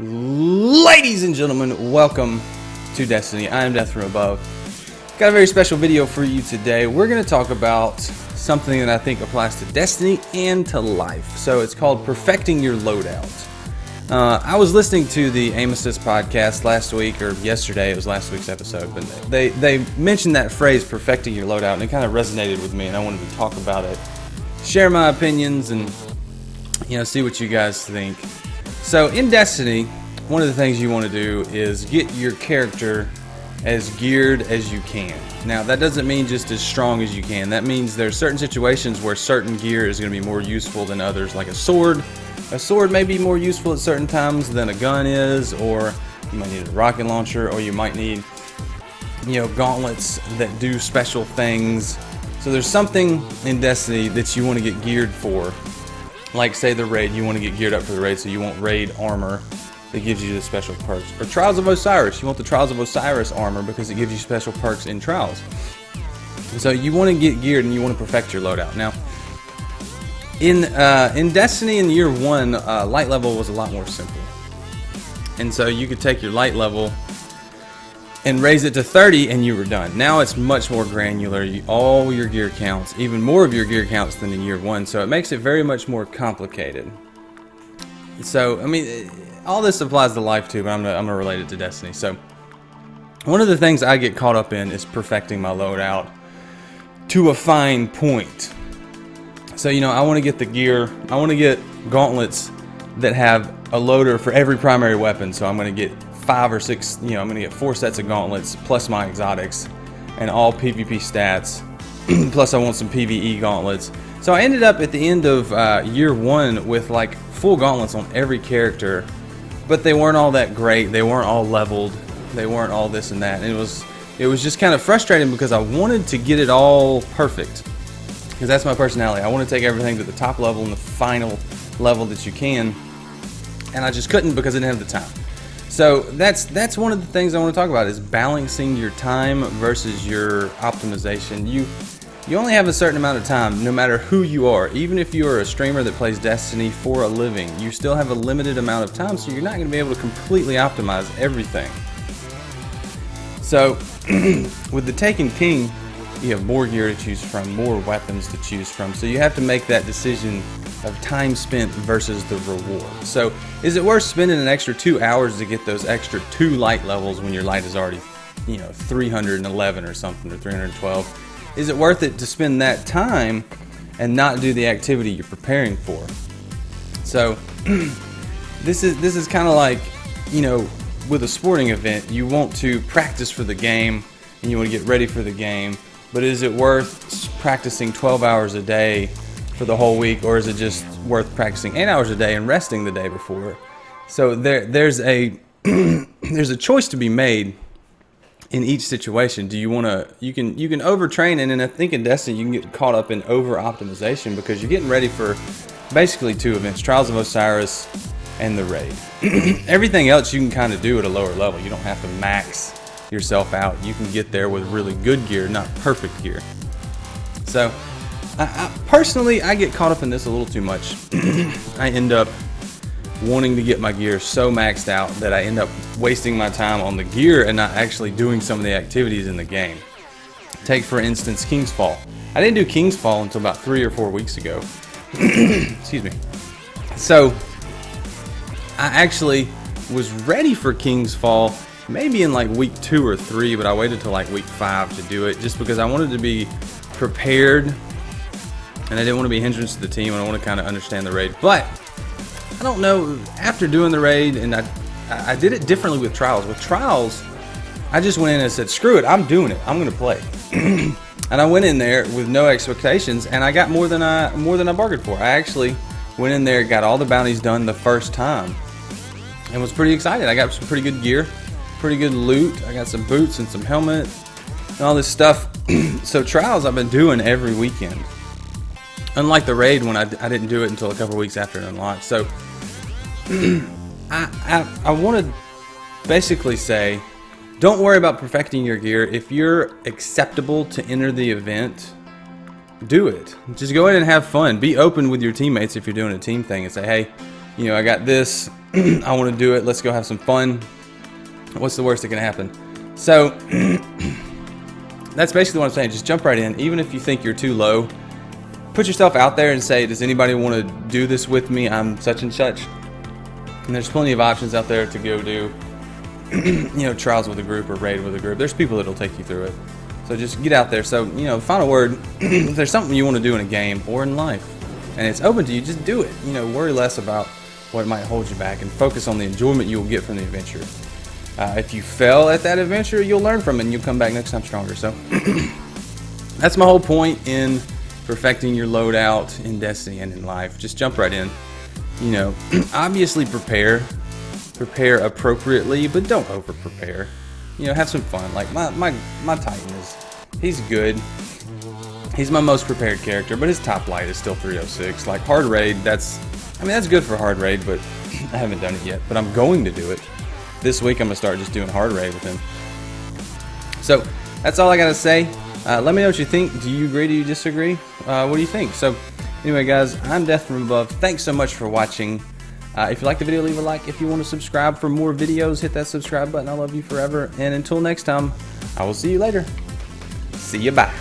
Ladies and gentlemen, welcome to Destiny. I am Death from Above. Got a very special video for you today. We're going to talk about something that I think applies to Destiny and to life. So it's called perfecting your loadout. I was listening to the Aim Assist podcast last week, or yesterday, it was last week's episode, but they mentioned that phrase, perfecting your loadout, and it kind of resonated with me, and I wanted to talk about it, share my opinions, and see what you guys think. So in Destiny, one of the things you want to do is get your character as geared as you can. Now that doesn't mean just as strong as you can. That means there's certain situations where certain gear is going to be more useful than others, like a sword. A sword may be more useful at certain times than a gun is, or you might need a rocket launcher, or you might need gauntlets that do special things. So there's something in Destiny that you want to get geared for. Like, say, the raid, you want to get geared up for the raid, so you want raid armor that gives you the special perks. Or Trials of Osiris, you want the Trials of Osiris armor because it gives you special perks in Trials. So you want to get geared and you want to perfect your loadout. Now, in Destiny in year 1, light level was a lot more simple. And so you could take your light level and raise it to 30 and you were done. Now it's much more granular. All your gear counts, even more of your gear counts than in year 1. So it makes it very much more complicated. So, I mean, all this applies to life too, but I'm gonna relate it to Destiny. So one of the things I get caught up in is perfecting my loadout to a fine point. So, I want to get the gear, I want to get gauntlets that have a loader for every primary weapon. So I'm going to get 5 or 6, I'm going to get 4 sets of gauntlets plus my exotics and all PvP stats. Plus I want some PvE gauntlets. So I ended up at the end of year 1 with like full gauntlets on every character, but they weren't all that great. They weren't all leveled. They weren't all this and that. And it was just kind of frustrating because I wanted to get it all perfect. Because that's my personality. I want to take everything to the top level and the final level that you can. And I just couldn't because I didn't have the time. So that's one of the things I want to talk about, is balancing your time versus your optimization. You only have a certain amount of time, no matter who you are. Even if you are a streamer that plays Destiny for a living, you still have a limited amount of time, so you're not going to be able to completely optimize everything. So with the Taken King, you have more gear to choose from, more weapons to choose from. So you have to make that decision of time spent versus the reward. So is it worth spending an extra 2 hours to get those extra 2 light levels when your light is already 311 or something, or 312? Is it worth it to spend that time and not do the activity you're preparing for? So this is kind of like, with a sporting event, you want to practice for the game and you want to get ready for the game. But is it worth practicing 12 hours a day for the whole week, or is it just worth practicing 8 hours a day and resting the day before? So there's a there's a choice to be made in each situation. Do you want to? You can overtrain, and I think in Destiny you can get caught up in over optimization because you're getting ready for basically 2 events: Trials of Osiris and the raid. Everything else you can kind of do at a lower level. You don't have to max yourself out. You can get there with really good gear, not perfect gear. So I personally, I get caught up in this a little too much. I end up wanting to get my gear so maxed out that I end up wasting my time on the gear and not actually doing some of the activities in the game. Take, for instance, King's Fall. I didn't do King's Fall until about 3 or 4 weeks ago. Excuse me. So I actually was ready for King's Fall maybe in like week 2 or 3, but I waited till like week 5 to do it, just because I wanted to be prepared and I didn't want to be a hindrance to the team, and I want to kind of understand the raid. But I don't know, after doing the raid, and I did it differently with Trials. With Trials, I just went in and said, screw it, I'm doing it, I'm going to play. And I went in there with no expectations, and I got more than I bargained for. I actually went in there, got all the bounties done the first time, and was pretty excited. I got some pretty good gear, pretty good loot. I got some boots and some helmet and all this stuff. So Trials I've been doing every weekend, unlike the raid when I didn't do it until a couple weeks after it unlocked. So I want to basically say, don't worry about perfecting your gear. If you're acceptable to enter the event, do it. Just go in and have fun. Be open with your teammates if you're doing a team thing and say, hey, I got this. I want to do it. Let's go have some fun. What's the worst that can happen? So that's basically what I'm saying. Just jump right in. Even if you think you're too low, put yourself out there and say, does anybody want to do this with me? I'm such and such. And there's plenty of options out there to go do, trials with a group or raid with a group. There's people that'll take you through it. So just get out there. So, final word, if there's something you want to do in a game or in life, and it's open to you, just do it. Worry less about what might hold you back and focus on the enjoyment you'll get from the adventure. If you fail at that adventure, you'll learn from it and you'll come back next time stronger. So that's my whole point in perfecting your loadout in Destiny and in life. Just jump right in. Obviously prepare appropriately, but don't over prepare. Have some fun. Like my Titan he's good. He's my most prepared character, but his top light is still 306. Like hard raid, that's good for hard raid, but I haven't done it yet. But I'm going to do it. This week I'm gonna start just doing hard raid with him. So that's all I gotta say. Let me know what you think. Do you agree? Do you disagree? What do you think? So anyway, guys, I'm Death from Above. Thanks so much for watching. If you like the video, leave a like. If you want to subscribe for more videos, hit that subscribe button. I love you forever. And until next time, I will see you later. See you. Bye.